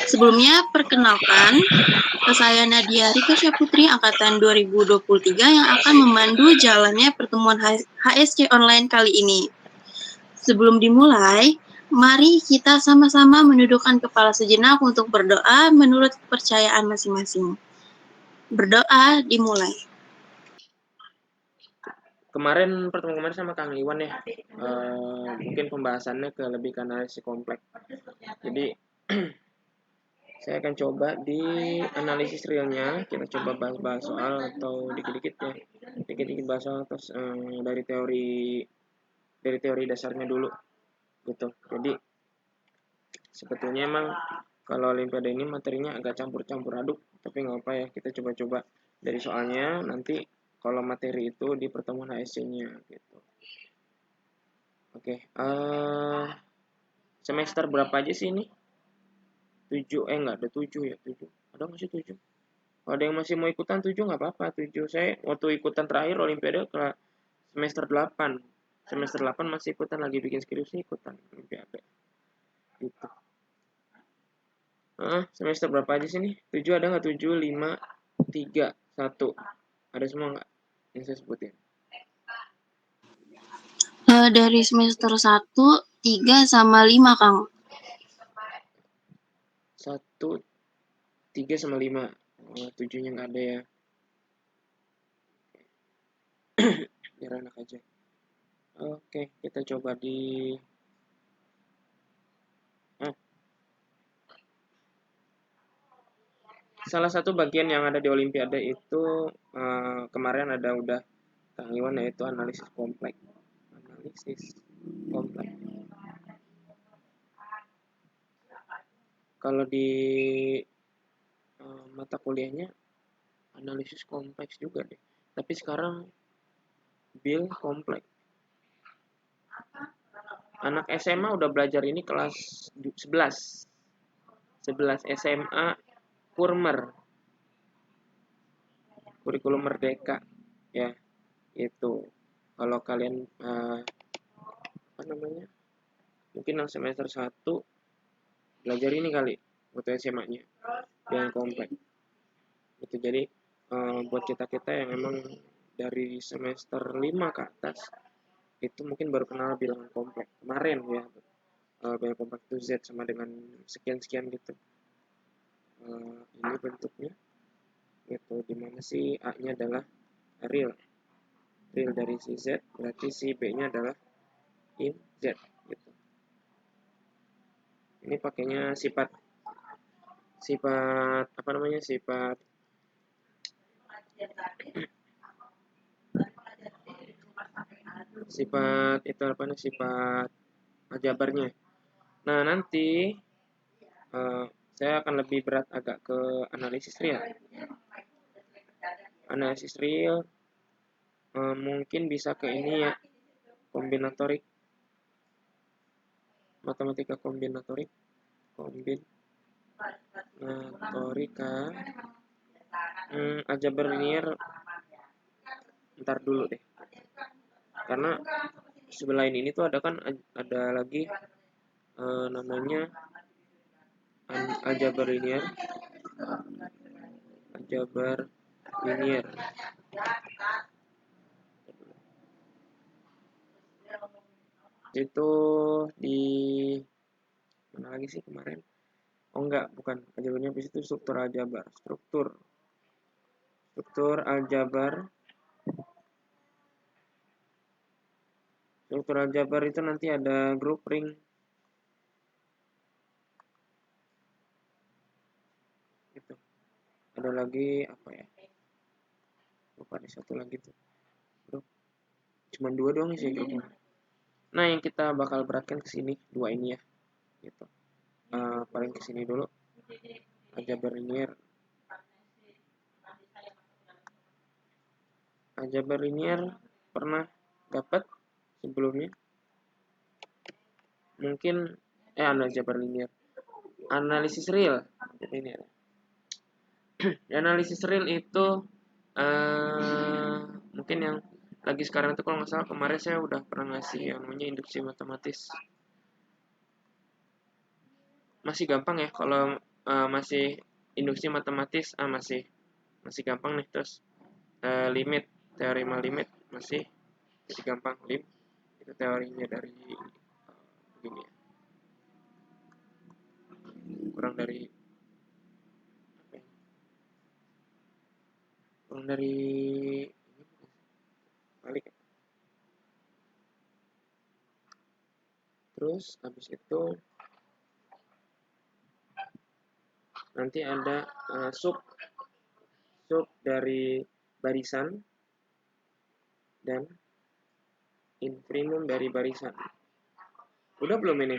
Sebelumnya, perkenalkan, saya Nadia Rika Syaputri Angkatan 2023 yang akan memandu jalannya pertemuan HSC online kali ini. Sebelum dimulai, mari kita sama-sama menundukkan kepala sejenak untuk berdoa menurut kepercayaan masing-masing. Berdoa dimulai. Kemarin pertemuan kemarin sama Kang Iwan ya, mungkin pembahasannya lebih ke analisis kompleks. Jadi saya akan coba di analisis realnya, kita coba bahas-bahas soal atau dikit-dikit ya, dikit-dikit bahas soal terus dari teori dasarnya dulu gitu. Jadi sebetulnya emang kalau Olimpiade ini materinya agak campur-campur aduk, tapi nggak apa ya, kita coba-coba dari soalnya, nanti kalau materi itu di pertemuan HSC-nya gitu. Oke, semester berapa aja sih ini? 7, enggak ada 7 ya, 7. Ada masih 7? Kalau ada yang masih mau ikutan 7 nggak apa-apa, 7. Saya waktu ikutan terakhir Olimpiade ke semester 8. Semester 8 masih ikutan, lagi bikin skripsi ikutan Olimpiade. Gitu. Semester berapa aja sih nih? 7 ada nggak? 7, 5, 3, 1. Ada semua nggak yang saya sebutin? Dari semester 1, 3, sama 5, Kang. 1, 3, sama 5. 7-nya nggak ada ya. Biar enak aja. Oke, kita coba di salah satu bagian yang ada di Olimpiade itu kemarin ada udah Kang Iwan, yaitu analisis kompleks. Analisis kompleks. Kalau di mata kuliahnya analisis kompleks juga deh. Tapi sekarang build kompleks. Anak SMA udah belajar ini kelas 11. 11 SMA Kurmer. Kurikulum Merdeka ya, itu. Kalau kalian apa namanya? Mungkin yang semester 1 belajar ini kali waktu SMA-nya yang kompleks. Itu jadi buat kita-kita yang emang dari semester 5 ke atas itu mungkin baru kenal bilangan kompleks. Kemarin ya, bilangan kompleks itu Z sama dengan sekian-sekian gitu. Ini bentuknya gitu, dimana si A-nya adalah real dari si Z, berarti si B-nya adalah in Z gitu. Ini pakainya sifat apa namanya, sifat itu apa nih, sifat aljabarnya. Nah, nanti saya akan lebih berat agak ke analisis real. Analisis real mungkin bisa ke ini ya, kombinatorik, matematika kombinatorika, aljabar linear ntar dulu deh, karena selain ini tuh ada lagi namanya aljabar linear itu di mana lagi sih kemarin? Oh enggak, bukan aljabarnya, habis itu struktur aljabar. Struktur aljabar itu nanti ada group ring. Gitu. Ada lagi apa ya? Lupa, ada satu lagi tuh. Cuman 2 doang sih grupnya. Nah, yang kita bakal beratkan ke sini 2 ini ya. Gitu. Paling ke sini dulu. Aljabar linear pernah dapat sebelumnya. Mungkin aljabar linear. Analisis real. Ini ya. Analisis real itu mungkin yang lagi sekarang itu, kalau nggak salah kemarin saya udah pernah ngasih yang namanya induksi matematis. Masih gampang ya kalau masih induksi matematis masih gampang nih. Terus limit, teorema limit masih jadi gampang. Itu teorinya dari begini ya, kurang dari apa ya, kurang dari ini balik ya. Terus habis itu nanti ada sub dari barisan dan infimum dari barisan. Udah belum ini?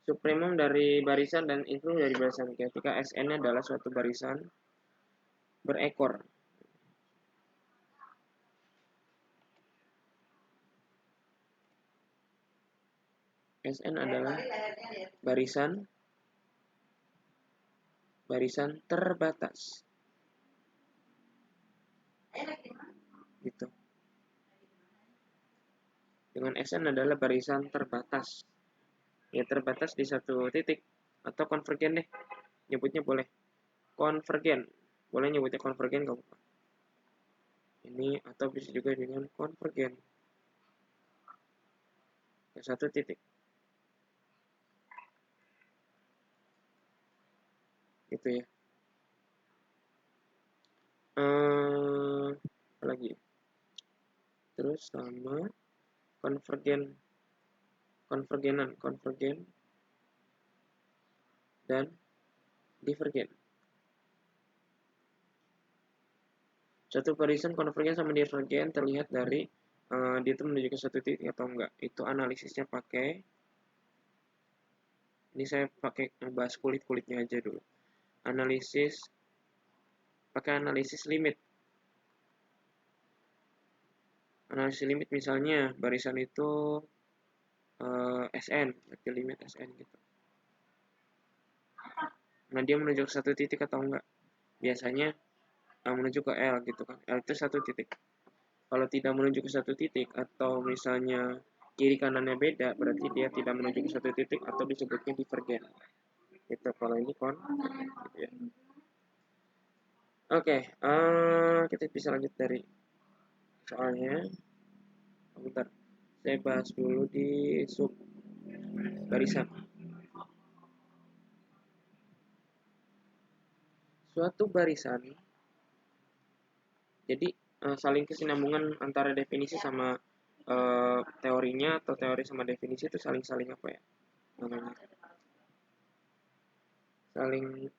Supremum dari barisan dan infimum dari barisan. Ketika Sn adalah suatu barisan berekor. Sn adalah barisan terbatas. Gitu. Dengan Sn adalah barisan terbatas. Ya, terbatas di satu titik atau konvergen deh. Nyebutnya boleh konvergen. Boleh nyebutnya konvergen gak apa-apa. Ini atau bisa juga dengan konvergen ke satu titik. Gitu ya. Apa lagi? Terus sama konvergen dan divergen. Satu barisan konvergen sama divergen terlihat dari dia itu menuju ke satu titik atau enggak. Itu analisisnya pakai, ini saya pakai ngebahas kulit-kulitnya aja dulu. Pakai analisis limit. Analisis limit misalnya barisan itu Sn, berarti limit Sn gitu. Nah, dia menuju ke satu titik atau enggak? Biasanya menuju ke L gitu kan. L itu satu titik. Kalau tidak menuju ke satu titik atau misalnya kiri kanannya beda, berarti dia tidak menuju ke satu titik atau disebutnya divergen. Itu kalau ini gitu ya. Oke, kita bisa lanjut dari soalnya. Bentar, saya bahas dulu di sub barisan. Suatu barisan, jadi saling kesinambungan antara definisi sama teorinya atau teori sama definisi itu saling apa ya namanya? Saling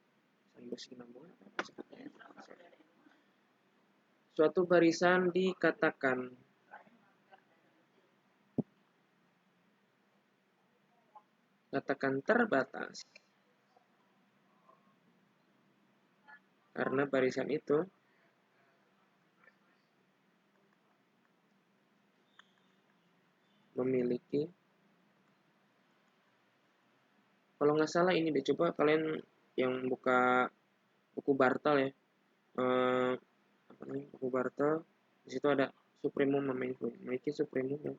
bersinambungan. Suatu barisan dikatakan terbatas karena barisan itu memiliki, kalau nggak salah ini deh, coba kalian yang buka buku Bartel ya, apa namanya, buku Bartel, di situ ada supremum memiliki supremum dan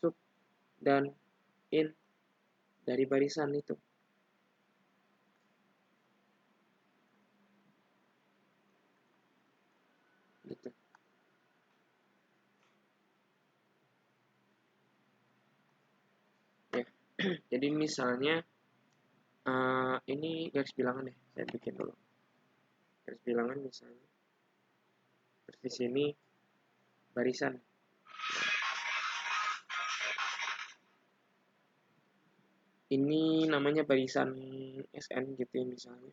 sub dan in dari barisan itu. Gitu. Ya. Jadi misalnya ini garis bilangan deh, saya bikin dulu. Garis bilangan misalnya. Terus di sini barisan. Ini namanya barisan SN gitu ya misalnya.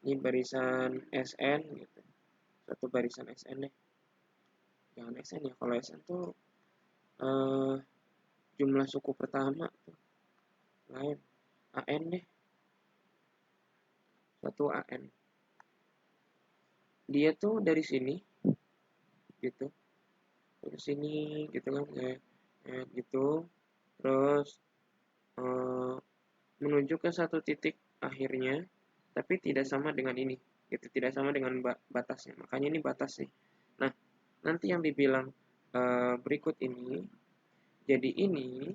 Ini barisan SN gitu. Satu barisan SN deh. Jangan SN ya, kalau SN tuh jumlah suku pertama tuh lain. AN deh. Satu AN. Dia tuh dari sini gitu. Dari sini gitu kan kayak gitu. Terus menuju ke satu titik akhirnya, tapi tidak sama dengan ini. Gitu, tidak sama dengan batasnya. Makanya ini batas nih. Nah, nanti yang dibilang berikut ini, jadi ini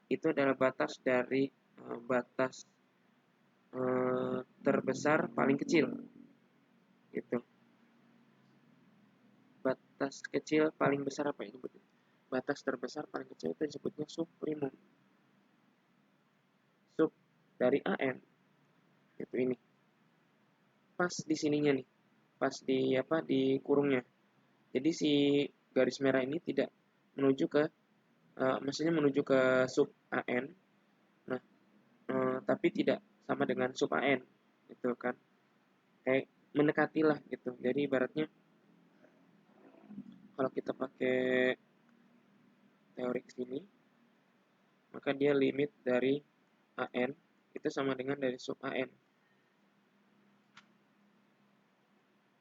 itu adalah batas dari batas terbesar paling kecil, gitu. Batas kecil paling besar apa ini? Batas terbesar paling kecil itu disebutnya subprimum. Sub dari AN itu ini. Pas di sininya nih. Pas di di kurungnya. Jadi si garis merah ini tidak menuju ke maksudnya menuju ke sub AN. Nah, tapi tidak sama dengan sub AN gitu kan. Kayak mendekati lah gitu. Jadi ibaratnya kalau kita pakai teori sini, maka dia limit dari AN itu sama dengan dari sub AN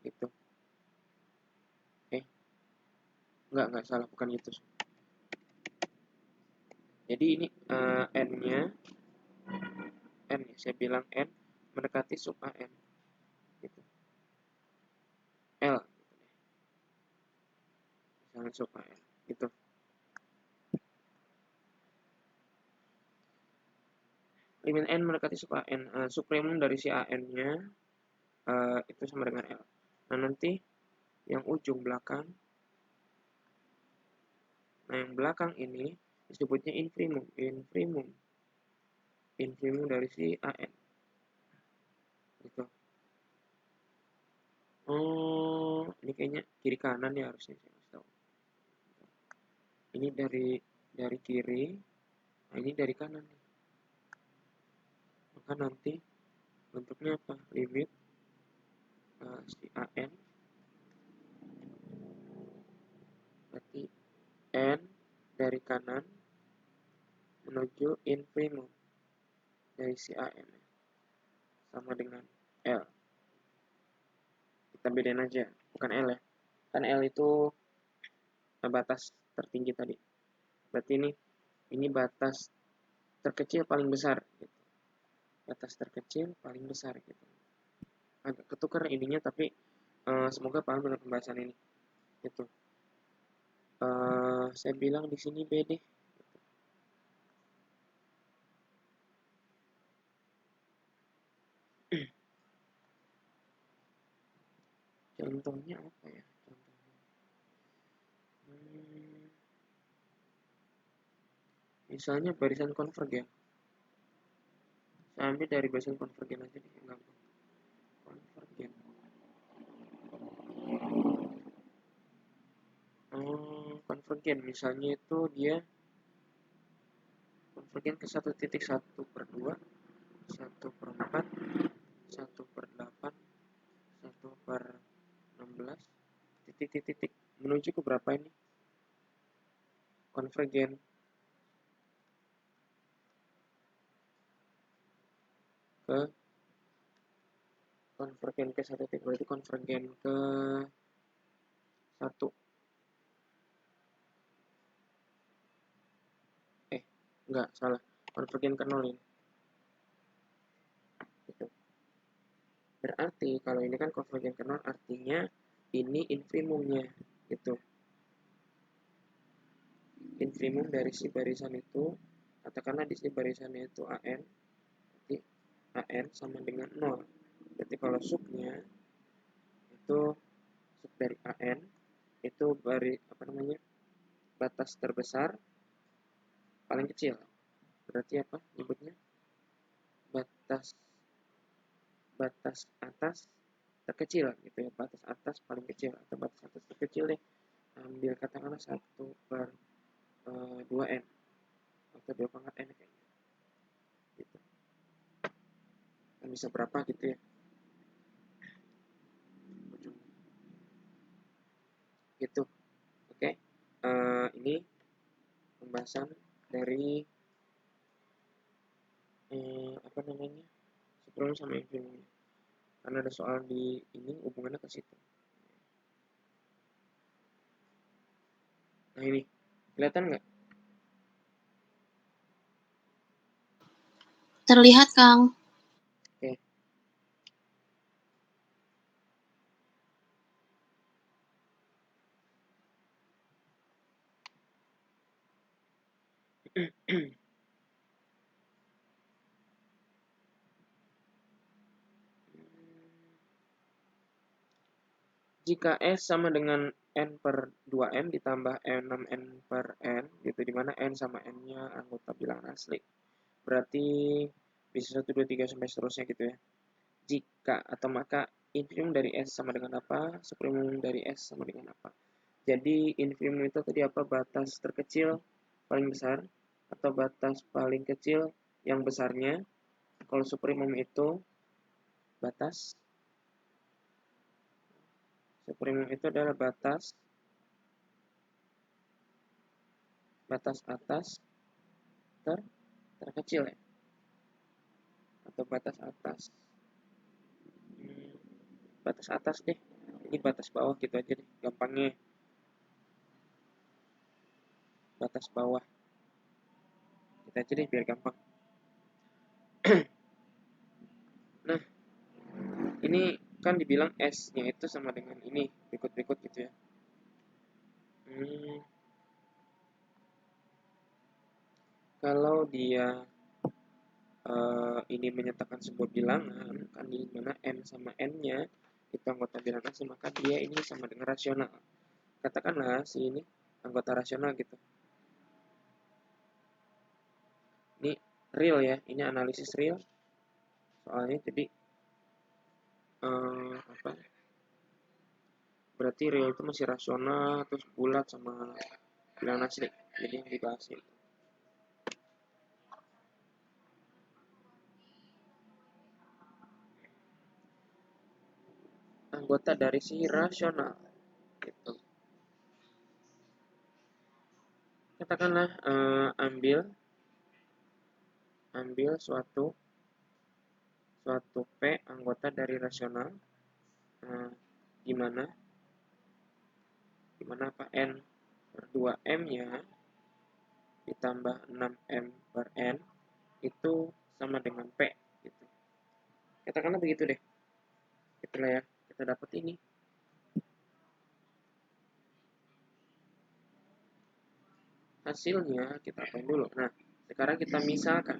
gitu. Enggak salah, bukan gitu. Jadi ini N-nya, N ya, saya bilang N mendekati sub AN gitu. L misalnya sub AN gitu. Limit N mendekati sub AN, supremum dari si AN-nya itu sama dengan L. Nah, nanti yang ujung belakang, nah yang belakang ini disebutnya infimum, infimum dari si AN gitu. Oh, ini kayaknya kiri kanan ya harusnya saya kasih tahu. Ini dari kiri, nah ini dari kanan nih. Maka nanti bentuknya apa? Limit si AN berarti N dari kanan menuju infimum dari si AN sama dengan L. Kita bedain aja, bukan L ya. Kan L itu batas tertinggi tadi. Berarti ini batas terkecil paling besar gitu. Batas terkecil paling besar gitu. Agak ketukar ininya tapi semoga paham dengan pembahasan ini. Gitu. Saya bilang di sini B deh. Contohnya apa ya? Misalnya barisan konvergen. Saya ambil dari barisan konvergen aja deh, gampang. Konvergen. Konvergen misalnya itu dia konvergen ke 1.1/2, 1/4, 1/8, 1/16, titik-titik menuju ke berapa ini? Konvergen ke satu titik, berarti konvergen ke 1. Enggak, salah. Konvergen ke 0 ini. Gitu. Berarti kalau ini kan konvergen ke 0 artinya ini infimumnya gitu. Infimum dari si barisan itu, katakanlah di si barisannya itu AN, berarti AN sama dengan 0. Berarti kalau subnya itu sub dari AN itu batas terbesar paling kecil. Berarti apa nyebutnya? Batas atas terkecil gitu ya, batas atas paling kecil atau batas atas terkecil deh, ambil katakanlah 1/2n atau 2/n kayaknya gitu. Dan bisa berapa gitu ya ujungnya gitu. Oke. Ini pembahasan dari apa namanya, supremum sama infimum, karena ada soal di ini hubungannya ke situ. Nah ini kelihatan nggak? Terlihat, Kang. Oke. Jika S sama dengan N per 2M ditambah 6N per N, gitu, dimana N sama N-nya anggota bilangan asli. Berarti bisa 1, 2, 3, sampai seterusnya gitu ya. Jika atau maka infimum dari S sama dengan apa, supremum dari S sama dengan apa. Jadi infimum itu tadi apa? Batas terkecil paling besar, atau batas paling kecil yang besarnya. Kalau supremum itu batas adalah batas atas terkecil ya, atau batas atas batas atas deh, ini batas bawah gitu aja deh gampangnya, batas bawah kita aja deh biar gampang. Nah, ini kan dibilang S-nya itu sama dengan ini berikut gitu ya. Kalau dia ini menyatakan sebuah bilangan, kan di mana M sama N-nya itu anggota bilangan, maka dia ini sama dengan rasional. Katakanlah si ini anggota rasional gitu. Ini real ya, ini analisis real soalnya, jadi apa? Berarti real itu masih rasional, terus bulat sama bilangan asli. Jadi yang dibahas itu. Anggota dari si rasional gitu. Katakanlah ambil suatu P anggota dari rasional, di mana apa N per 2M-nya ditambah 6M per N itu sama dengan P gitu. Katakanlah begitu deh. Itulah ya, kita dapat ini. Hasilnya kita apain dulu. Nah, sekarang kita misalkan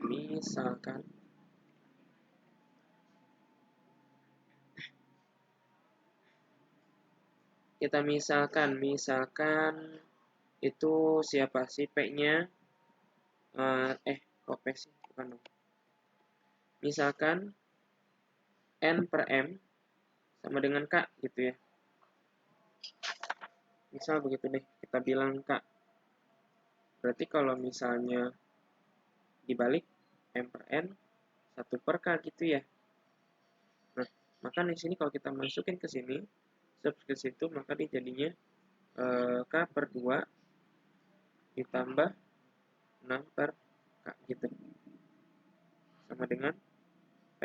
itu siapa sih P-nya? Kok P sih? Bukan dong. Misalkan N per M sama dengan K gitu ya. Misal begitu deh, kita bilang K. Berarti kalau misalnya dibalik M per N 1 per K gitu ya. Nah, maka di sini kalau kita masukin ke sini, ke situ, maka dia jadinya K per 2 ditambah 6 per K gitu. Sama dengan P.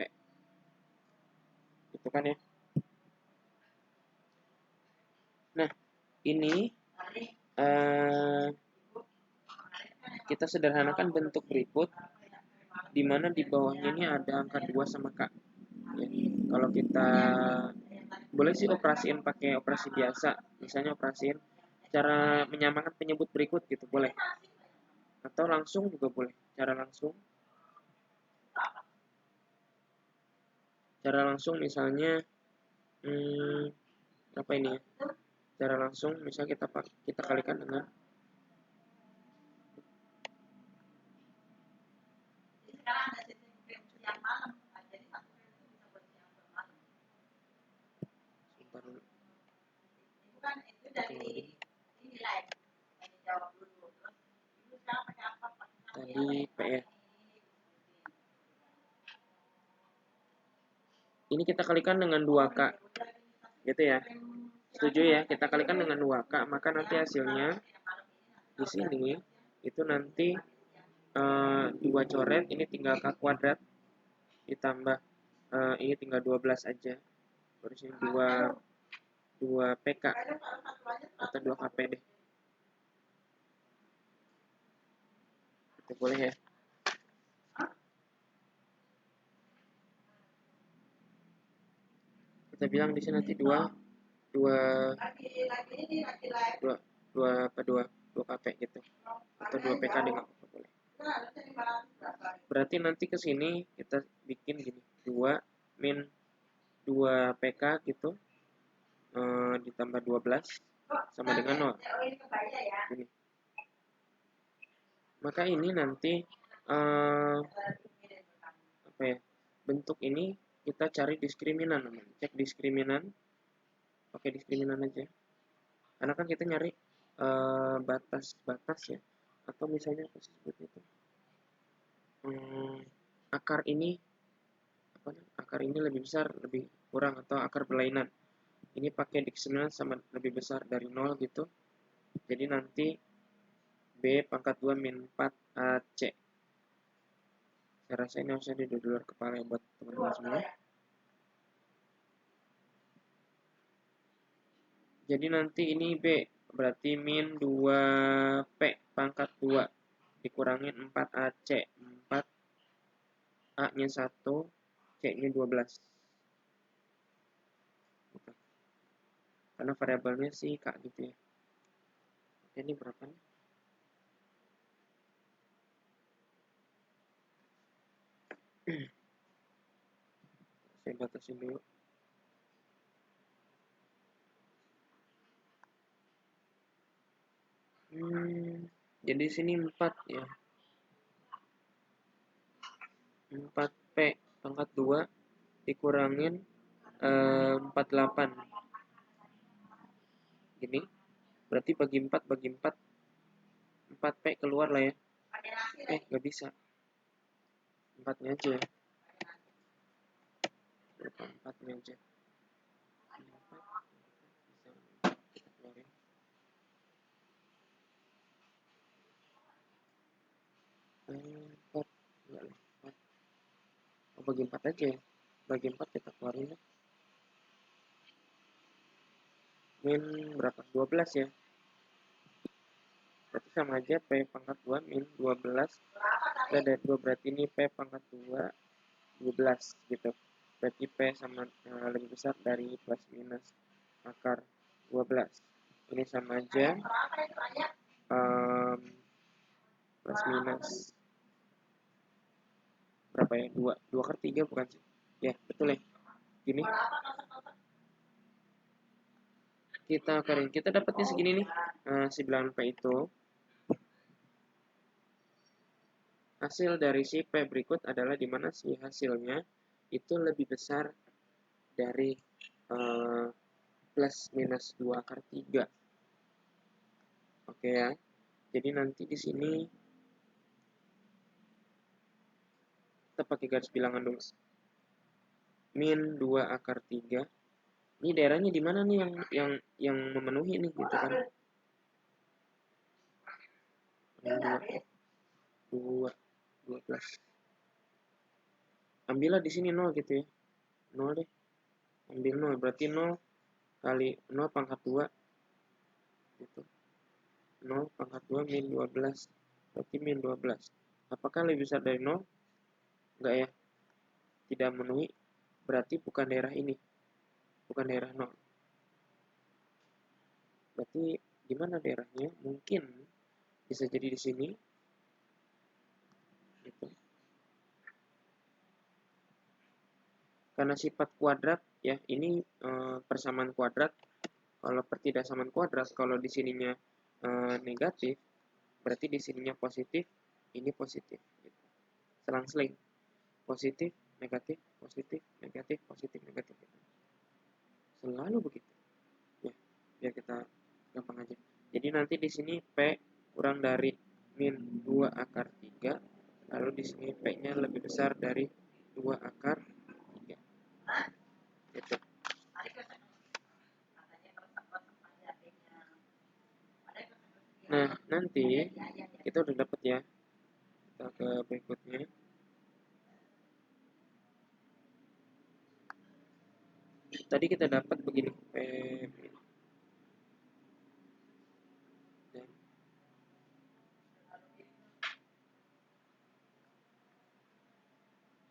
Itu kan ya. Nah, ini kita sederhanakan bentuk berikut, di mana di bawahnya ini ada angka 2 sama K. Ya, kalau kita boleh sih operasiin pakai operasi biasa, misalnya operasiin cara menyamakan penyebut berikut gitu, boleh. Atau langsung juga boleh, cara langsung misalnya apa ini ya, cara langsung misalnya kita kalikan dengan tadi P ya. Ini kita kalikan dengan 2K. Gitu ya. Setuju ya? Kita kalikan dengan 2K, maka nanti hasilnya di sini itu nanti 2 coret, ini tinggal K kuadrat ditambah ini tinggal 12 aja. Terus ini 2 PK atau 2 KP deh. Itu boleh ya. Kita bilang di sini nanti 2 KP gitu. Atau 2 PK dengan apa boleh. Berarti nanti ke sini kita bikin gini, 2 min 2 PK gitu. ditambah 12 sama dengan 0. Ini. Maka ini nanti apa ya? Bentuk ini kita cari diskriminan namanya. Cek diskriminan. Pakai diskriminan aja. Karena kan kita nyari batas-batas ya. Atau misalnya apa sih seperti itu? Akar ini apa nih? Akar ini lebih besar, lebih kurang, atau akar berlainan. Ini pakai diskriminan sama lebih besar dari 0 gitu. Jadi nanti B pangkat 2 min 4 AC. Saya rasa ini harusnya di luar kepala ya buat teman-teman semua. Jadi nanti ini B berarti min 2P pangkat 2 dikurangin 4AC. 4 A-nya 1, C-nya 12. Karena variabelnya sih K gitu ya. Ini berapa nih? Saya batasin dulu. Jadi sini 4 ya. 4P pangkat 2 dikurangin 48. Gini. Berarti bagi 4 bagi 4. 4P keluar lah ya. Nggak bisa. 4-nya aja ya. 4-nya aja. 4 bisa kita keluarin. 4 enggak lah. 4. Oh, bagi 4 aja ya. Bagi 4 kita keluarin ya. Min berapa? 12 ya. Berarti sama aja P pangkat 2 min 12. Kita dari 2 berarti ini P pangkat 2 12 gitu. Berarti P sama lebih besar dari plus minus akar 12. Ini sama aja plus minus berapa ya? 2 per 3 bukan sih? Ya, betul ya. Gini. Kita akarin. Kita dapatnya segini nih. 9P itu. Hasil dari si P berikut adalah di mana si hasilnya itu lebih besar dari plus minus 2 akar 3. Oke ya. Jadi nanti di sini kita pakai garis bilangan dulu. Min 2 akar 3. Ini daerahnya di mana nih yang memenuhi nih gitu kan. 2 ambillah di sini 0 gitu ya. 0 deh. Ambil 0 berarti 0 kali 0 pangkat 2 gitu. 0 pangkat 2 min 12 berarti min 12. Apakah lebih besar dari 0? Enggak ya. Tidak memenuhi. Berarti bukan daerah ini. Bukan daerah 0. Berarti di mana daerahnya? Mungkin bisa jadi di sini. Gitu. Karena sifat kuadrat ya, ini persamaan kuadrat. Kalau pertidaksamaan kuadrat, kalau di sininya negatif, berarti di sininya positif, ini positif. Gitu. Selang-seling. Positif, negatif, positif, negatif, positif, negatif. Gitu. Selalu begitu. Ya, biar kita gampang aja. Jadi nanti di sini P kurang dari min 2 akar 3, lalu di sini P-nya lebih besar dari 2 akar 3. Gitu. Nah, nanti kita udah dapat ya. Kita ke berikutnya. Tadi kita dapat begini. Dan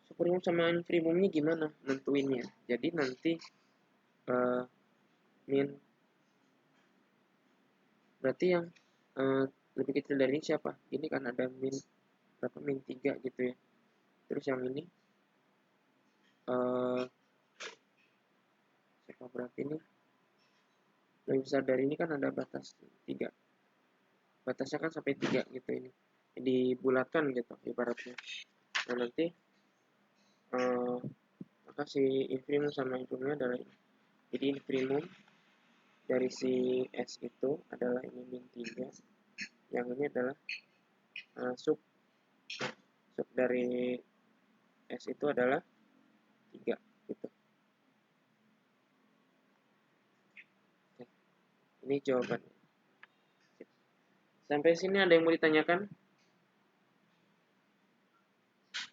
superimum sama infimumnya gimana nentuinnya? Jadi nanti min berarti yang lebih kecil dari ini siapa? Ini kan ada min berapa? Min 3 gitu ya. Terus yang ini siapa berarti ini? lebih besar dari ini kan ada batas 3. Batasnya kan sampai 3 gitu ini. Dibulatkan gitu ibaratnya. Nah, nanti maka si infimum sama infimumnya adalah ini. Jadi infimum dari si S itu adalah ini min 3. Yang ini adalah sub dari S itu adalah 3 gitu. Oke. Ini jawabannya. Sampai sini ada yang mau ditanyakan?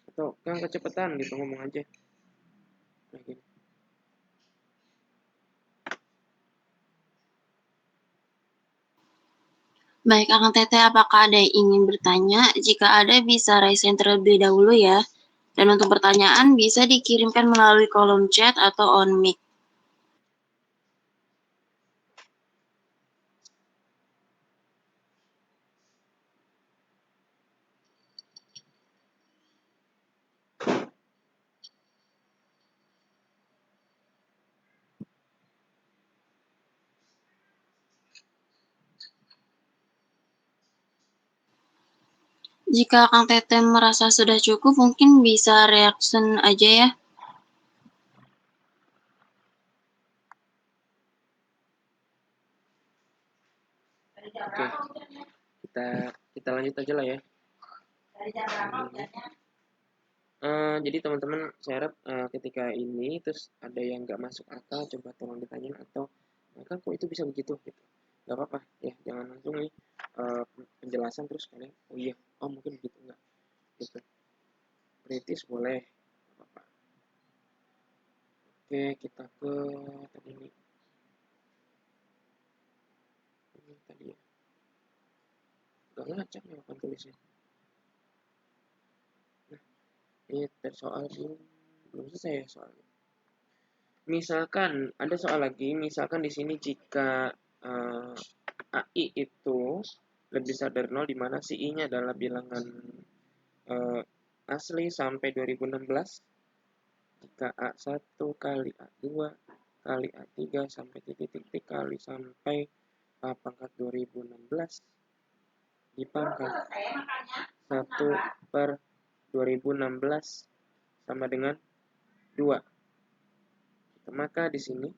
Atau Kang kecepatan gitu ngomong aja. Nah, gini. Baik, Akang Teteh, apakah ada yang ingin bertanya? Jika ada, bisa raise hand terlebih dahulu ya. Dan untuk pertanyaan bisa dikirimkan melalui kolom chat atau on mic. Jika Kang Teteh merasa sudah cukup, mungkin bisa reaction aja ya. Oke, kita lanjut aja lah ya. Jadi teman-teman, saya harap ketika ini terus ada yang nggak masuk akal, coba tolong ditanyain atau kan kok itu bisa begitu gitu. Nggak apa-apa ya, jangan langsung nih penjelasan terus kalian, oh iya, oh mungkin begitu nggak gitu. Kritis boleh, nggak apa-apa. Oke, kita ke tadi ini tadi ya. Nggak ngacak ya kan tulisnya. Nah, ini soal belum selesai ya soalnya. Misalkan ada soal lagi, misalkan di sini jika AI itu lebih besar dari 0, di mana si I-nya adalah bilangan asli sampai 2016, jika A1 kali A2 kali A3 sampai titik-titik kali sampai A pangkat 2016 dipangkat 1 per 2016 sama dengan 2. Maka di sini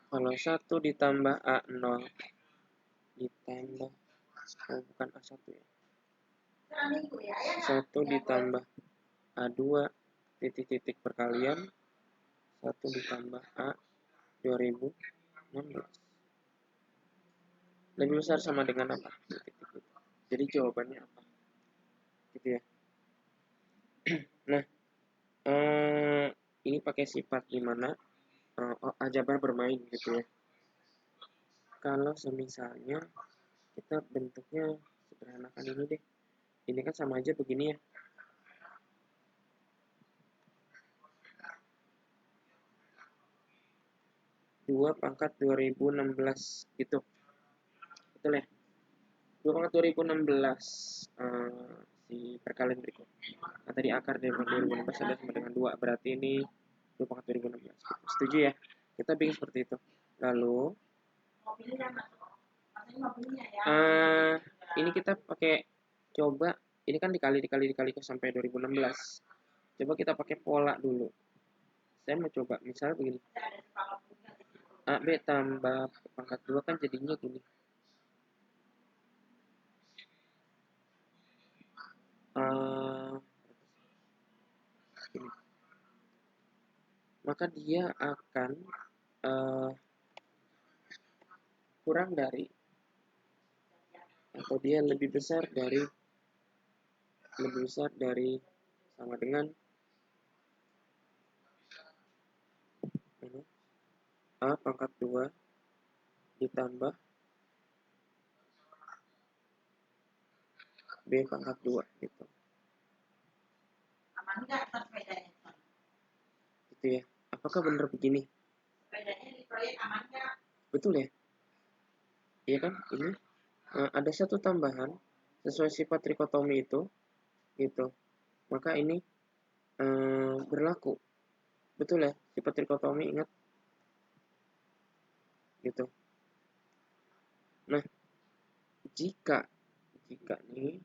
kalau 1 ditambah A0 ditambah, bukan A1 ya, 1 ditambah A2 titik-titik perkalian 1 ditambah A 2016 lebih besar sama dengan apa? Jadi jawabannya apa? Gitu ya. Nah, ini pakai sifat dimana aljabar bermain gitu ya. Kalau semisalnya kita bentuknya sederhanakan ini deh. Ini kan sama aja begini ya. Dua pangkat 2016 gitu. Betul ya? 2 pangkat 2016 si perkalian berikut. Nah, tadi akar dari 2016 ada sama dengan 2. Berarti ini 2 pangkat 2016. Setuju ya? Kita bikin seperti itu. Lalu ini kita pakai coba, ini kan dikali sampai 2016. Coba kita pakai pola dulu. Saya mau coba misalnya begini. AB tambah pangkat 2 kan jadinya gini. Gini. Maka dia akan kurang dari atau dia lebih besar dari sama dengan A pangkat 2 ditambah B pangkat 2 gitu. Gitu ya. Apakah benar begini? Betul ya? Iya kan? Ini ada satu tambahan sesuai sifat trikotomi itu gitu. Maka ini berlaku Betul ya, sifat trikotomi, ingat gitu. Nah, jika nih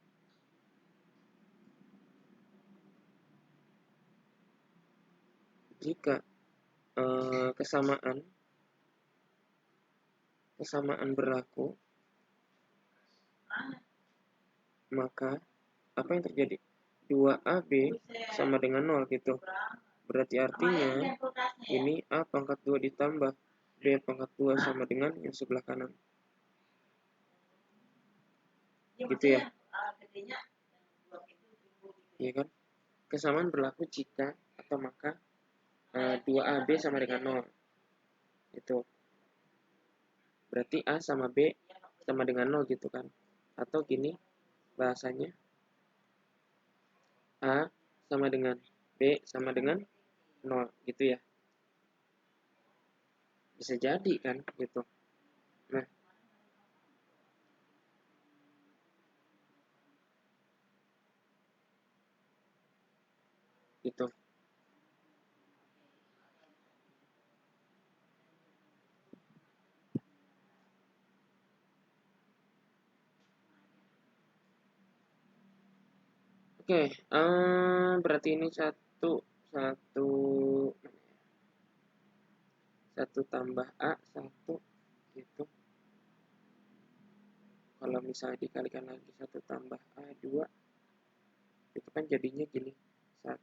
jika kesamaan berlaku, maka apa yang terjadi? 2AB sama dengan 0 gitu. Berarti artinya ini A pangkat 2 ditambah B pangkat 2 sama dengan yang sebelah kanan. Gitu ya. Iya kan? Kesamaan berlaku jika atau maka 2AB sama dengan 0. Itu. Berarti A sama B sama dengan 0 gitu kan. Atau gini bahasanya, A sama dengan B sama dengan 0 gitu ya. Bisa jadi kan gitu. Nah, gitu. Oke, berarti ini satu tambah A, satu gitu. Kalau misalnya dikalikan lagi 1 tambah A2, itu kan jadinya gini, 1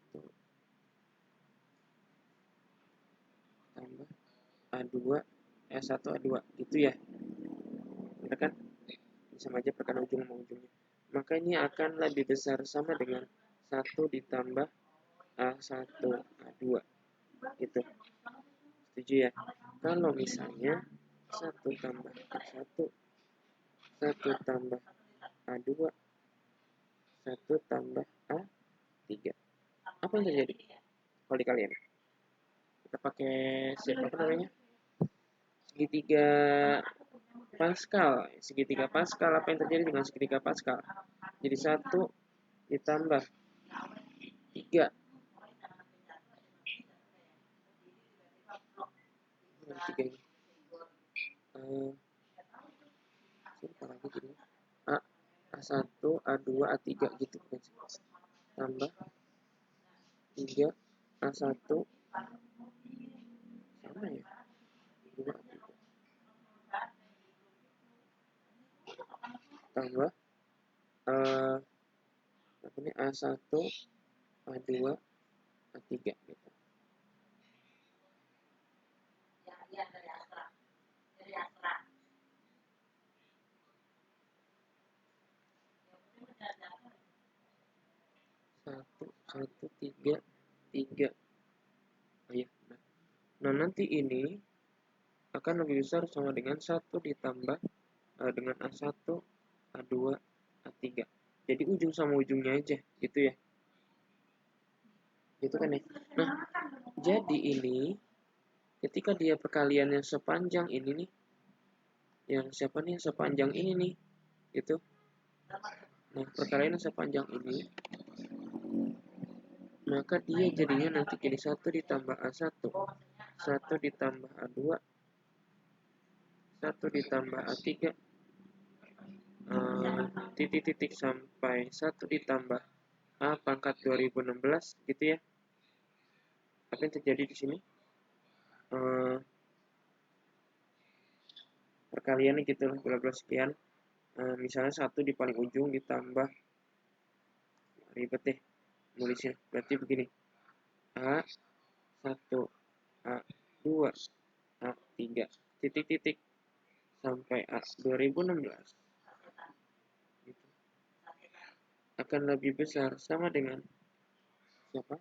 tambah A2, 1 A2 gitu ya. Benar kan? Sama aja perkan ujung sama ujungnya. Maka ini akan lebih besar sama dengan 1 ditambah A1 A2 gitu. Setuju ya? Kalau misalnya 1 tambah A1, 1 tambah A2, 1 tambah A3. Apa yang terjadi kalau dikalian? Kita pakai apa namanya? Segitiga Pascal. Segitiga Pascal, apa yang terjadi dengan segitiga Pascal? Jadi 1 ditambah 3. Tiga ini. Siapa lagi gini? A1, A2, A3 gitu kan. Tambah 3, A1, sama ya? 2, A3. Tambah ini A1, A2, A3 gitu. Satu, tiga. Oh iya, nah nanti ini akan lebih besar sama dengan 1 ditambah dengan A1, A2, A3. Jadi ujung sama ujungnya aja gitu ya. Gitu kan ya. Nah, jadi ini ketika dia perkalian yang sepanjang ini nih, yang siapa nih sepanjang ini nih, gitu. Nah, perkalian yang sepanjang ini, maka dia jadinya nanti jadi 1 ditambah A1, 1 ditambah A2, 1 ditambah A3, titik-titik sampai 1 ditambah A pangkat 2016 gitu ya. Apa yang terjadi di sini? Perkaliannya gitu lah, bla bla sekian. Misalnya 1 di paling ujung ditambah, ribet deh nulisnya. Berarti begini, A1, A2, A3, titik-titik sampai A 2016 gitu. Akan lebih besar sama dengan siapa?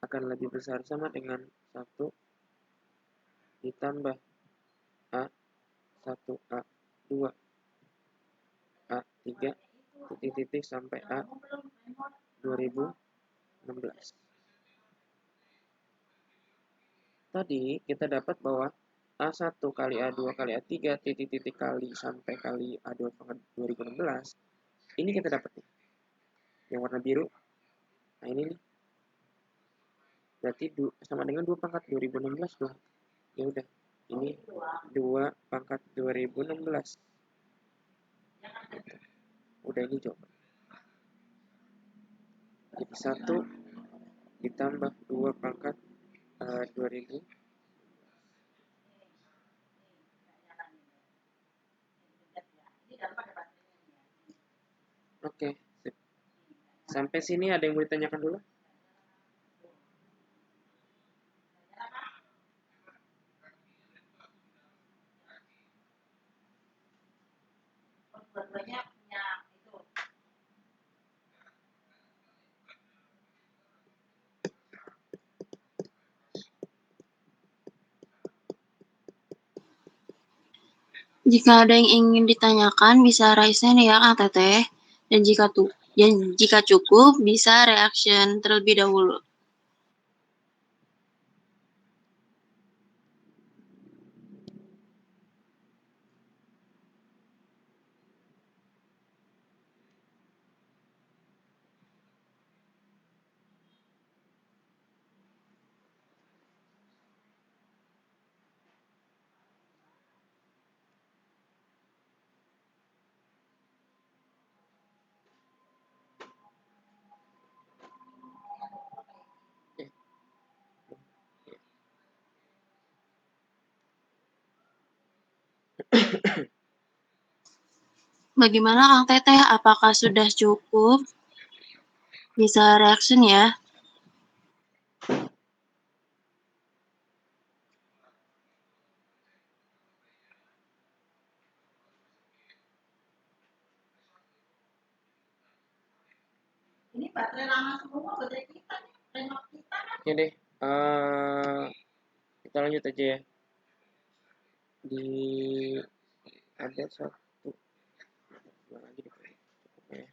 Akan lebih besar sama dengan 1 ditambah A1, A2, A3, titik-titik sampai A 2016. Tadi kita dapat bahwa A1 kali A2 kali A3 titik-titik kali sampai kali A2 pangkat 2016. Ini kita dapat nih. Yang warna biru. Nah ini nih. berarti sama dengan 2 pangkat 2016 dong. Ya udah, ini 2 pangkat 2016. Udah, ini coba. Jadi 1 ditambah 2 pangkat 2000. Oke, sip. Sampai sini ada yang mau ditanyakan dulu? Jika ada yang ingin ditanyakan, bisa raise hand ya, Kang Teteh. Dan jika cukup, bisa reaction terlebih dahulu. Bagaimana Kang Teteh? Apakah sudah cukup? Bisa reaction ya. Ini baterai lama semua, baterai kita nih, remote kita kan. Oke deh, kita lanjut aja ya. Di ada satu lagi deh. Ya.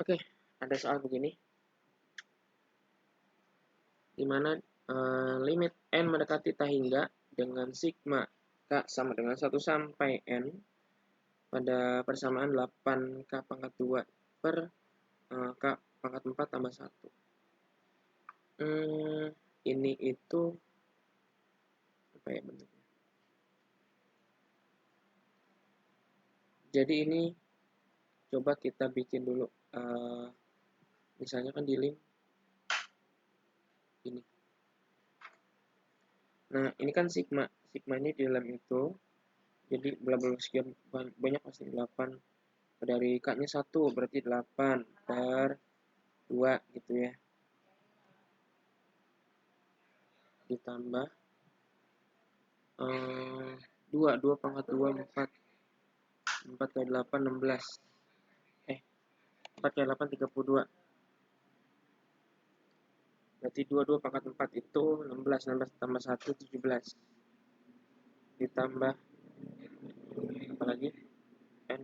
Oke, ada soal begini, di mana limit n mendekati tak hingga dengan sigma k sama dengan 1 sampai n pada persamaan 8k pangkat 2 per k pangkat 4 tambah 1. Ini itu apa ya bentuknya? Jadi ini coba kita bikin dulu, misalnya kan di link ini. Nah, ini kan sigma ini di dalam itu, jadi bla bla sekian banyak pasti 8 dari k-nya 1 berarti 8 per 2 gitu ya, ditambah 2 pangkat 2 4 kali 8 16, 4 kali 8 32, berarti 2 pangkat 4 itu 16 tambah 1 17, ditambah apa lagi n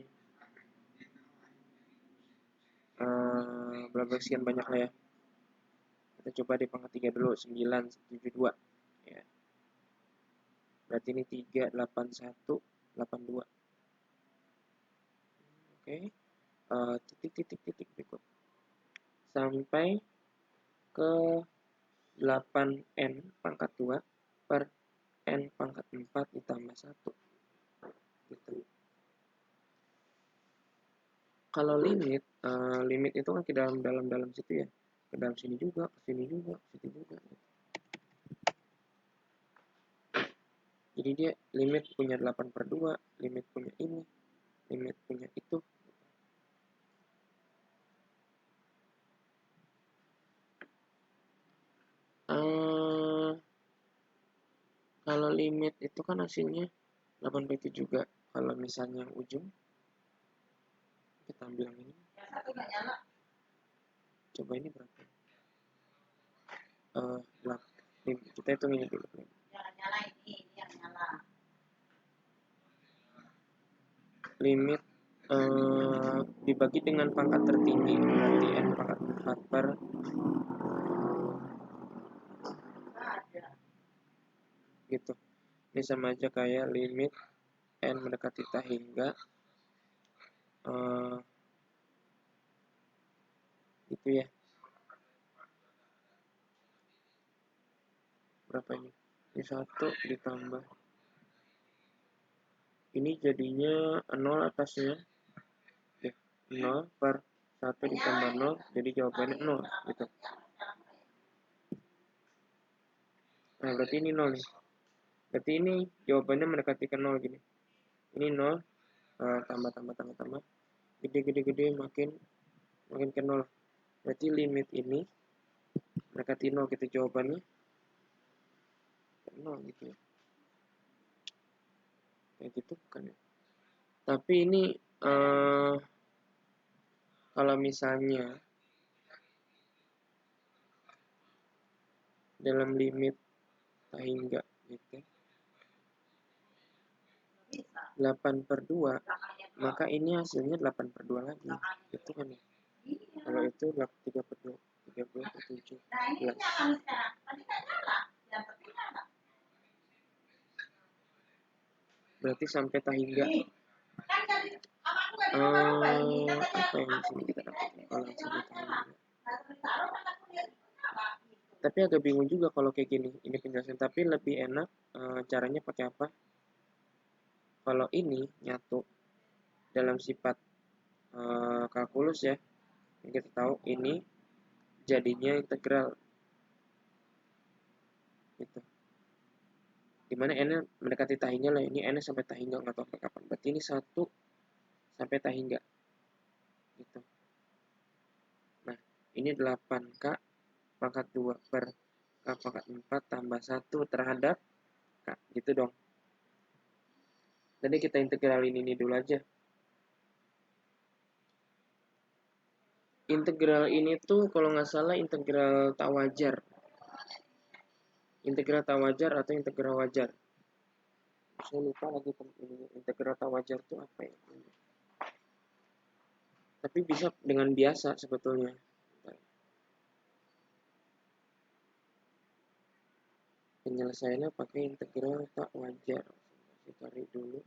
berapa sekian banyak lah ya, kita coba di pangkat 3 dulu, 972 ya, berarti ini 3 81 82. Oke, titik berikut sampai ke 8n pangkat 2 per n pangkat 4 ditambah 1 gitu. Kalau limit itu kan ke dalam situ ya, ke dalam sini juga, ke sini juga, ke situ juga. Jadi dia limit punya 8 per 2, limit punya ini, limit punya itu. Kalau limit itu kan hasilnya 8 per 7 juga. Kalau misalnya yang ujung, kita ambil yang ini. satu nggak nyala. Coba ini berapa? Kita hitung ini dulu. Jangan nyala ini yang nyala. Limit dibagi dengan pangkat tertinggi, berarti N pangkat 4 per Ada. gitu. Ini sama aja kayak limit N mendekati tak hingga gitu ya. Berapa ini? Ini 1 ditambah. Ini jadinya 0 atasnya. 0 per 1 ditambah 0, jadi jawabannya 0 gitu. Nah, berarti ini 0 nih. Berarti ini jawabannya mendekati ke 0 gini. Ini 0 tambah. Gede makin ke 0. Berarti limit ini mendekati 0 gitu jawabannya. 0 gitu ya. Kayak gitu bukan ya. Tapi ini kalau misalnya dalam limit tak hingga gitu 8/2, maka ini hasilnya 8/2 lagi gitu kan ya. Kalau itu 30/2, 30/7. Nah ini nyala nih sekarang. Tadi nggak nyala. Yang penting nyala. Berarti sampai tak hingga. Kan dari aku nggak dirubah-rubah ini. Katanya Apa yang di aku sini kita bikin dapat teknik kalau jadi sampai tak nyala. hingga? Nah terus taruh kan aku lihat itu nyala. Gitu. Tapi agak bingung juga kalau kayak gini. Ini penjelasan, tapi lebih enak caranya pakai apa? Kalau ini nyatu dalam sifat kalkulus ya, yang kita tahu ini jadinya integral gitu. Dimana n mendekati tak hingga lah, ini n sampai tak hingga nggak tahu sampai kapan. Berarti ini 1 sampai tak hingga gitu. Nah, ini 8K pangkat 2 per K pangkat 4 tambah 1 terhadap K gitu dong. Jadi kita integralin ini dulu aja. Integral ini tuh kalau nggak salah integral tak wajar. Integral tak wajar atau integral wajar. Saya lupa lagi integral tak wajar itu apa ya. Tapi bisa dengan biasa sebetulnya. Penyelesaiannya pakai integral tak wajar. Saya cari dulu.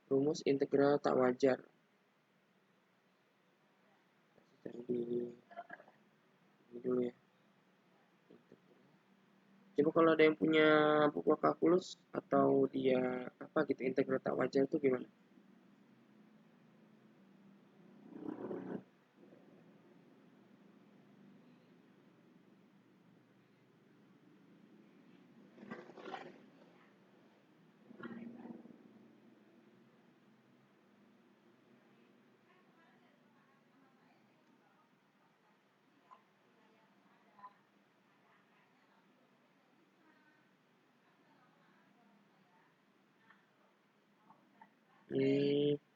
Rumus integral tak wajar. Saya cari ini dulu ya. Coba kalau ada yang punya buku kalkulus atau dia apa gitu integral tak wajar itu gimana?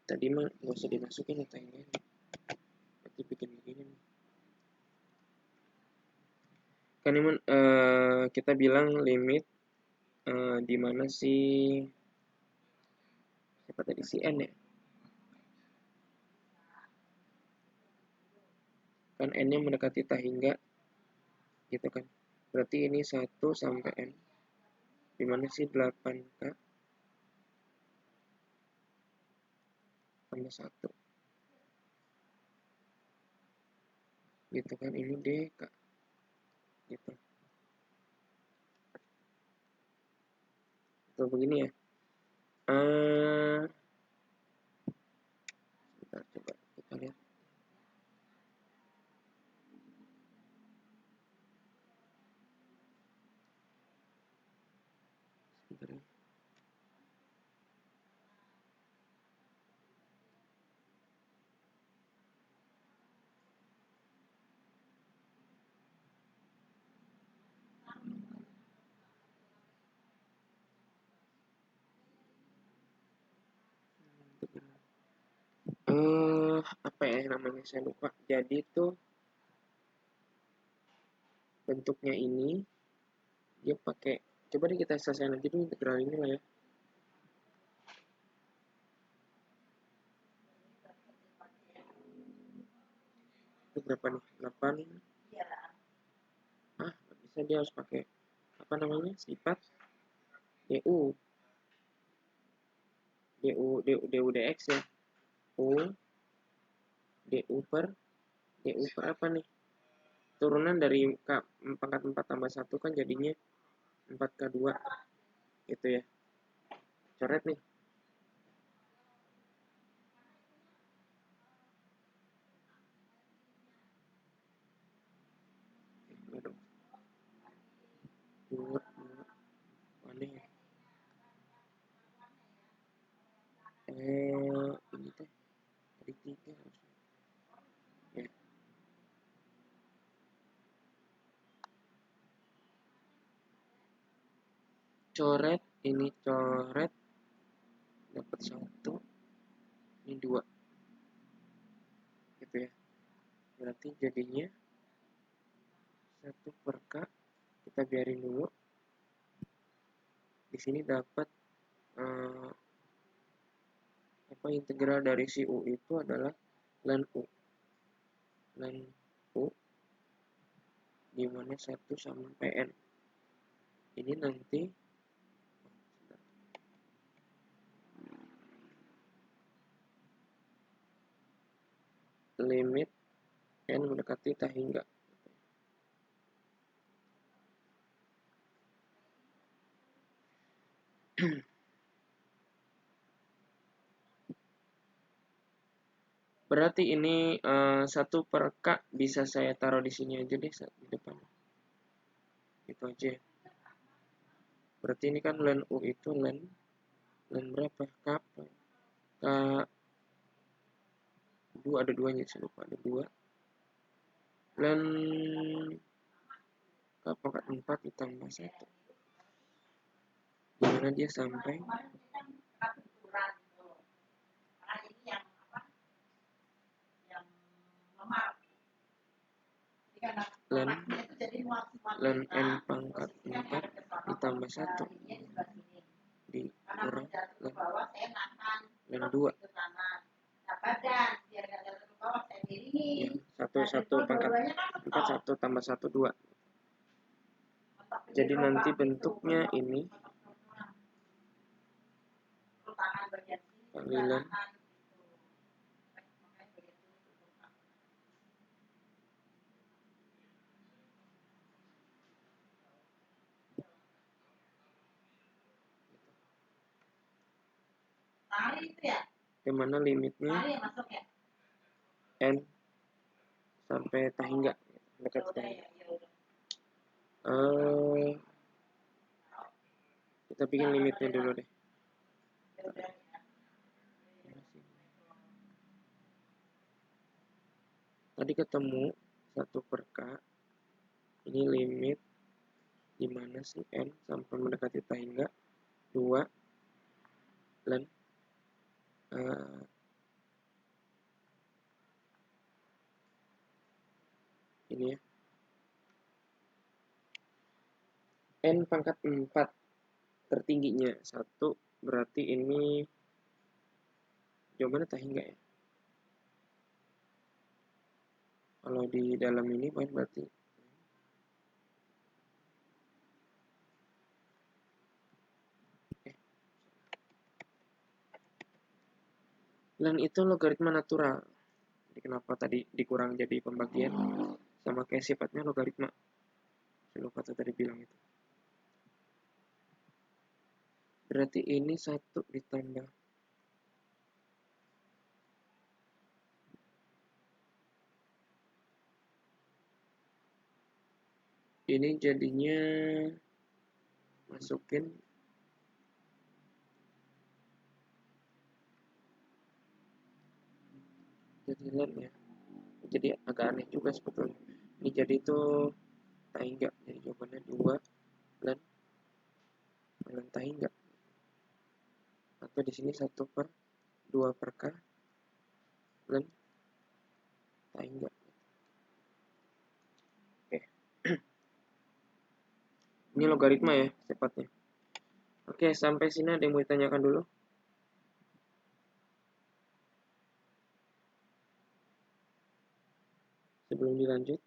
Tadi mah nggak usah dimasukin atau ini. Nanti bikin begini nih. Kan ini kita bilang limit di mana sih siapa tadi si n ya? Kan n-nya mendekati tak hingga gitu kan. Berarti ini 1 sampai n. Di mana sih 8K tambah 1. Gitu kan, ini DK. Gitu. Atau begini ya. Sebentar, coba kita lihat. Sebentar ya. apa ya namanya, saya lupa. Jadi tuh bentuknya ini dia pakai, coba deh kita selesaikan nanti dulu integral ini lah ya. Itu berapa nih? 8. Iya. Nggak bisa, dia harus pakai apa namanya, sifat du dx ya. U du per apa nih, turunan dari pangkat 4 tambah 1 kan jadinya 4K2 gitu ya. Coret nih. Aduh. Buat aneh ya. Ini teh tadi 3 harusnya. Ya. Coret, ini coret dapat 1, ini 2 gitu ya. Berarti jadinya 1 per K, kita biarin dulu. Di sini dapat apa, integral dari si U itu adalah ln U. Ln U di mana 1 sampai N. Ini nanti limit N mendekati tak hingga. Berarti ini 1 per K bisa saya taruh di sini aja deh, di depan. Itu aja. Berarti ini kan ln U itu ln berapa? K apa? K 2, ada 2-nya, saya lupa, ada 2. Ln K pangkat 4 ditambah 1. Dimana dia sampai ln N pangkat 4 ditambah 1 dikurang ln 2 ya, 1 pangkat 4, 1 tambah 1 2. Jadi nanti bentuknya ini panggilan dimana limitnya N sampai tak hingga dekat sekali. Kita bikin limitnya dulu deh. Tadi ketemu 1 per K. Ini limit dimana si N sampai mendekati tak hingga 2 ln ini ya, N pangkat 4 tertingginya 1, berarti ini jawabannya tak hingga ya. Kalau di dalam ini berarti ln itu logaritma natural. Jadi kenapa tadi dikurang jadi pembagian, sama kayak sifatnya logaritma. Saya lupa tadi bilang itu. Berarti ini 1 ditambah ini jadinya masukin jadi ln ya. Jadi agak aneh juga sebetulnya. Ini jadi itu tak hingga. Jadi jawabannya 2 ln tak hingga. Atau di sini 1 per 2 per K ln enggak. Oke. Ini logaritma ya sifatnya. Oke, sampai sini ada yang mau ditanyakan dulu? Sebelum dilanjut.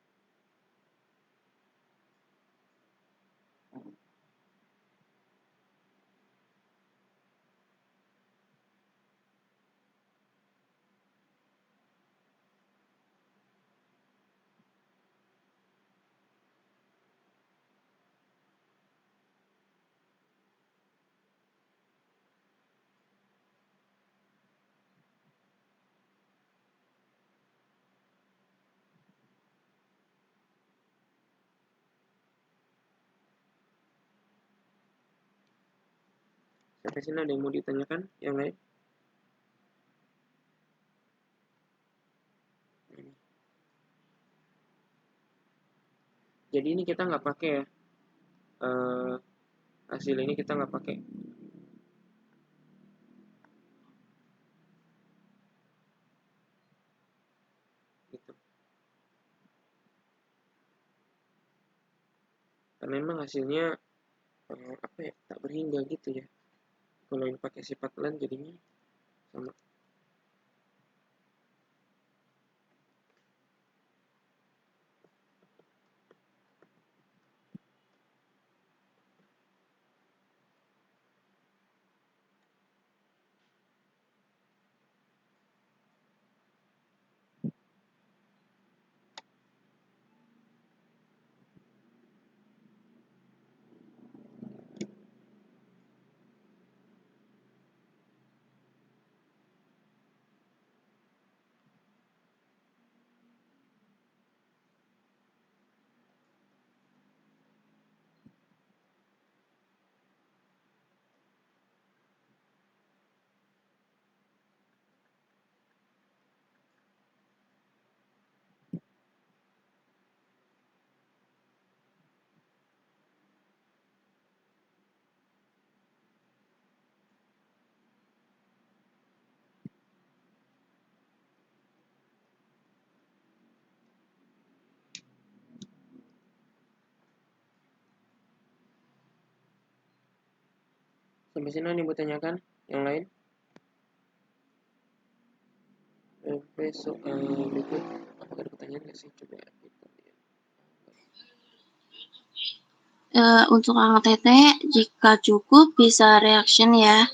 Sampai sini ada yang mau ditanyakan? Yang lain? Jadi ini kita nggak pakai ya. Hasil ini kita nggak pakai. Gitu. Karena memang hasilnya apa ya, tak berhingga gitu ya. Kalau ini pakai sifat len jadinya sama. Sampai sini nih buat tanyakan yang lain. Oke, soal berikut. Apakah ada pertanyaan nggak sih? Coba kita lihat. Untuk angka Teteh, jika cukup bisa reaction ya.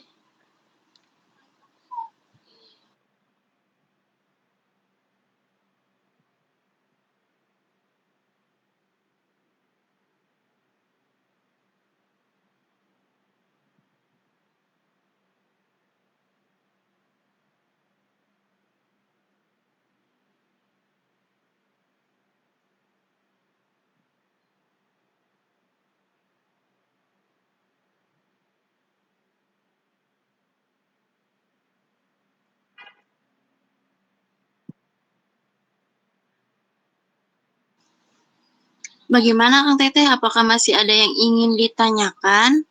Bagaimana Kang Teteh? Apakah masih ada yang ingin ditanyakan?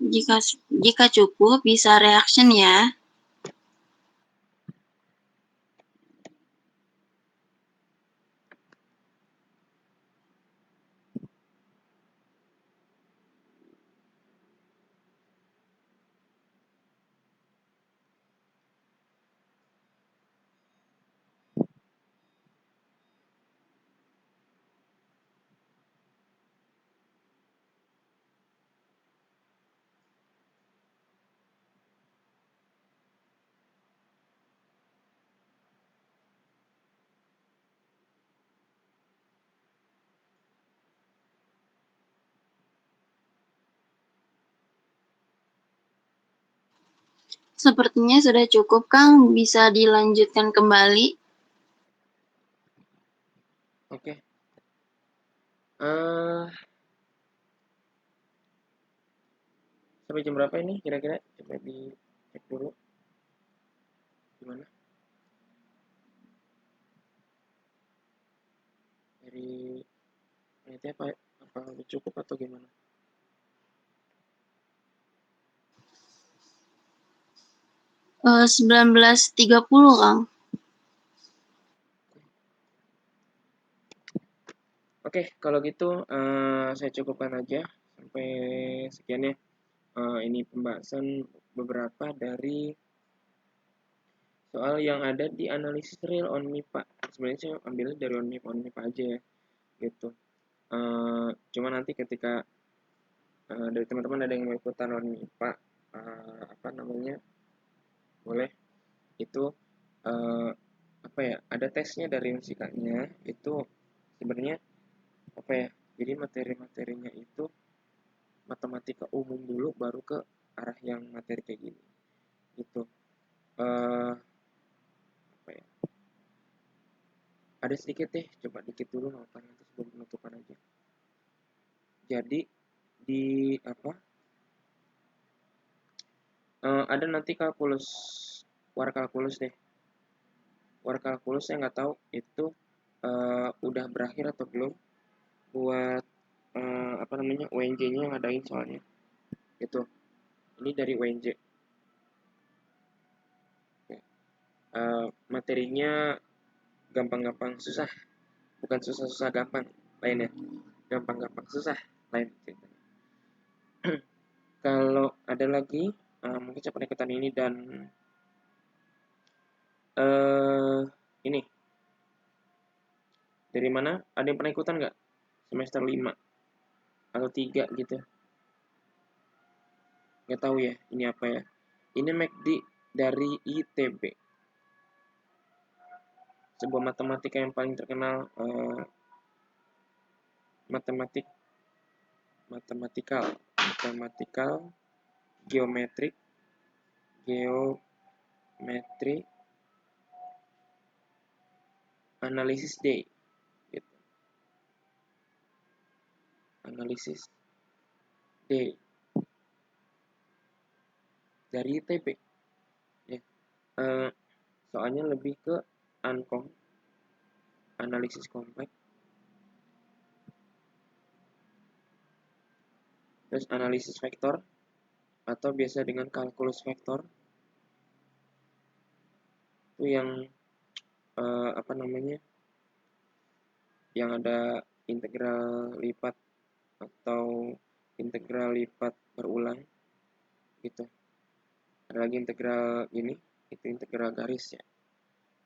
Jika cukup bisa reaction ya. Sepertinya sudah cukup, Kang. Bisa dilanjutkan kembali. Oke. Sampai jam berapa ini kira-kira? Coba dicek dulu. Gimana? Dari panitia apa udah cukup atau gimana? 19.30, Kang. Oke, kalau gitu saya cukupkan aja sampai sekian ya. Ini pembahasan beberapa dari soal yang ada di analisis real on MIPA. Sebenarnya saya ambilnya dari on MIPA aja ya, gitu. Cuma nanti ketika dari teman-teman ada yang mau ikutan on MIPA, apa namanya, boleh itu apa ya, ada tesnya dari musikanya itu sebenarnya apa ya, jadi materi-materinya itu matematika umum dulu baru ke arah yang materi kayak gini gitu. Apa ya, ada sedikit deh, coba dikit dulu notan nanti sebelum penutupan aja. Jadi di apa, ada nanti kalkulus, warkalkulus deh. Warkalkulus saya nggak tahu itu udah berakhir atau belum buat apa namanya, UNJ-nya yang ngadain soalnya itu. Ini dari UNJ. Materinya gampang-gampang susah, bukan susah-susah gampang lainnya, gampang-gampang susah lain ceritanya. Kalau ada lagi mungkin saya pernah ikutan ini dan ini dari mana, ada yang pernah ikutan nggak semester 5 atau 3 gitu, nggak tahu ya ini apa ya. Ini McD dari ITB, sebuah matematika yang paling terkenal, matematikal, geometrik, analisis day gitu. Analisis day dari ITB ya. Soalnya lebih ke ankom, analisis kompleks, terus analisis vektor atau biasa dengan kalkulus vektor, itu yang apa namanya, yang ada integral lipat atau integral lipat berulang gitu. Ada lagi integral ini, itu integral garis ya.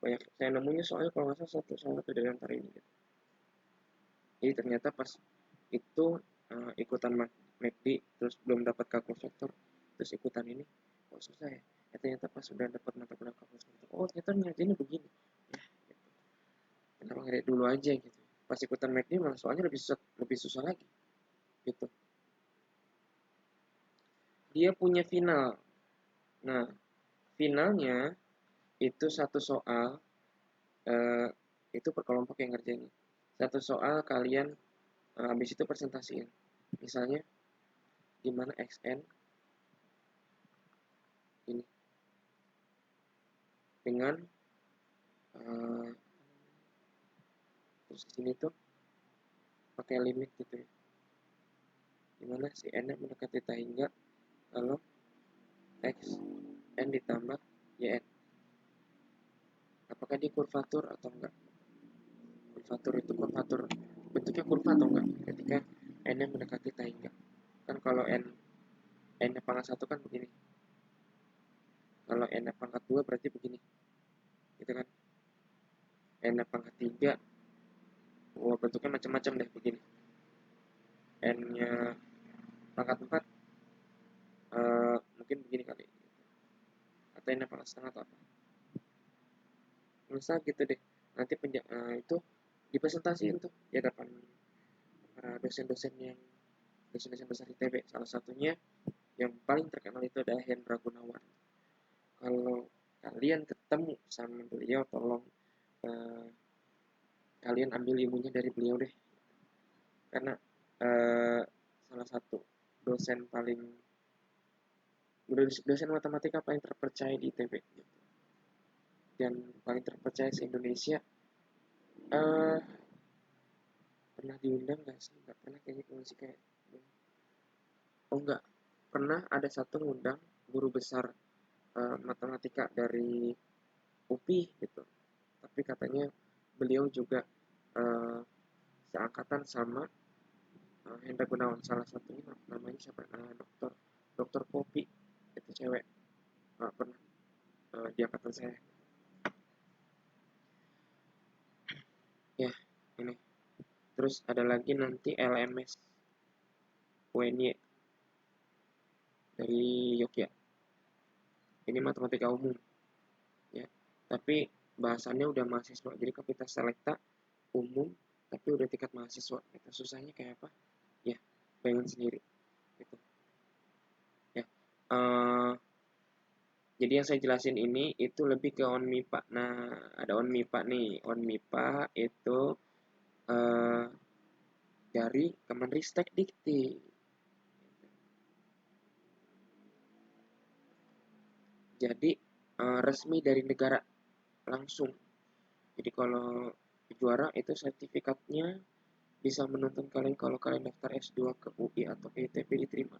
Banyak saya nemunya soalnya kalau nggak salah satu dari antara ini gitu. Jadi ternyata pas itu ikutan MACD terus belum dapat kalkulus vektor, terus ikutan ini kok susah ya. Ternyata pas sudah dapat mata kuliah kalkulus vektor, oh ternyata ngerjainnya begini ya gitu. Kenapa nggak dulu aja gitu. Pas ikutan MACD malah soalnya lebih susah lagi gitu. Dia punya final. Nah, finalnya itu satu soal, itu per kelompok yang ngerjain. Satu soal kalian habis itu presentasiin. Misalnya gimana xn ini dengan terus di sini tuh pakai limit gitu ya. Gimana si n mendekati tak hingga kalau x n ditambah yn. Apakah dia kurvatur atau enggak? Kurvatur itu kurvatur bentuknya kurva atau enggak ketika n mendekati tak hingga. Kan kalau n pangkat 1 kan begini. Kalau n pangkat 2 berarti begini. Gitu kan? N pangkat 3 bentuknya macam-macam deh begini. N-nya pangkat 4 mungkin begini kali. Atau N pangkat setengah atau apa. Misal gitu deh. Nanti itu dipresentasiin tuh di hadapan para dosen-dosen besar ITB. Salah satunya yang paling terkenal itu adalah Hendra Gunawan. Kalau kalian ketemu sama beliau, tolong kalian ambil ilmunya dari beliau deh, karena salah satu dosen matematika paling terpercaya di ITB gitu. Dan paling terpercaya se Indonesia. Pernah diundang nggak sih? Nggak pernah kayaknya kalau sih kayak. Oh nggak, pernah ada satu ngundang guru besar matematika dari UPI gitu. Tapi katanya beliau juga seangkatan sama Hendra Gunawan, salah satunya namanya siapa, dokter Popi, itu cewek, pernah di angkatan saya ya. Ini terus ada lagi nanti LMS UNY dari Yogyakarta, ini matematika umum ya, tapi bahasannya udah mahasiswa, jadi kalau kita selekta umum tapi udah tingkat mahasiswa, itu susahnya kayak apa ya, pengen sendiri gitu ya. Jadi yang saya jelasin ini itu lebih ke on MIPA. Nah, ada on MIPA nih. On MIPA itu dari Kemenristek Dikti. Jadi resmi dari negara langsung. Jadi kalau juara itu sertifikatnya bisa menuntun kalian kalau kalian daftar S2 ke UI atau ke ITB diterima.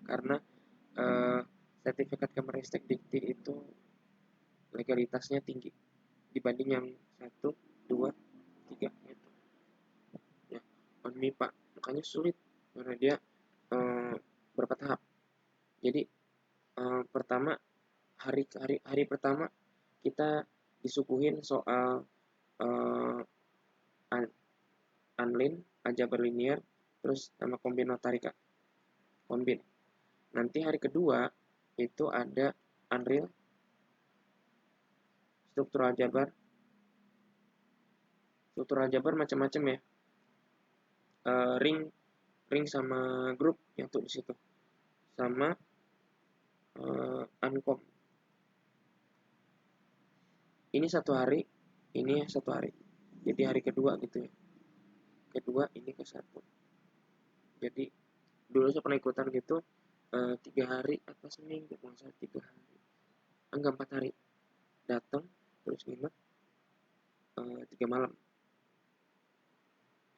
Karena sertifikat Kemenristek Dikti itu legalitasnya tinggi dibanding yang 1, 2, 3 gitu. Ya, on MIPA makanya sulit karena dia berapa tahap. Jadi pertama hari pertama kita disuguhin soal unlin, aljabar linear, terus sama kombinatorika, kombin. Nanti hari kedua itu ada unreal, struktural aljabar macam-macam ya, ring sama grup yang tuh di situ, sama unkom. Ini satu hari, ini satu hari. Jadi hari kedua gitu ya. Kedua ini ke satu. Jadi dulu saya pernah ikutan gitu 3 hari atau seminggu, masa 3 hari, enggak 4 hari. Datang terus nginep 3 malam.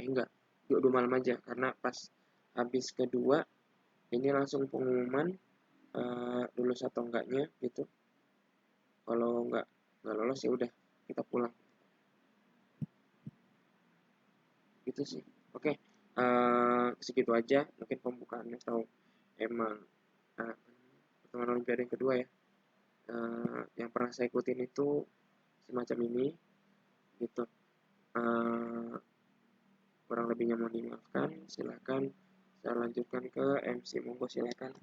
Enggak, 2 malam aja karena pas habis kedua ini langsung pengumuman lulus atau enggaknya gitu. Kalau enggak lolos ya udah kita pulang. Gitu sih. Oke, segitu aja mungkin pembukaannya, atau emang pertemuan olimpiade yang kedua ya. Yang pernah saya ikutin itu semacam ini gitu. Kurang lebihnya mohon dimaafkan. Silakan saya lanjutkan ke MC, monggo silakan.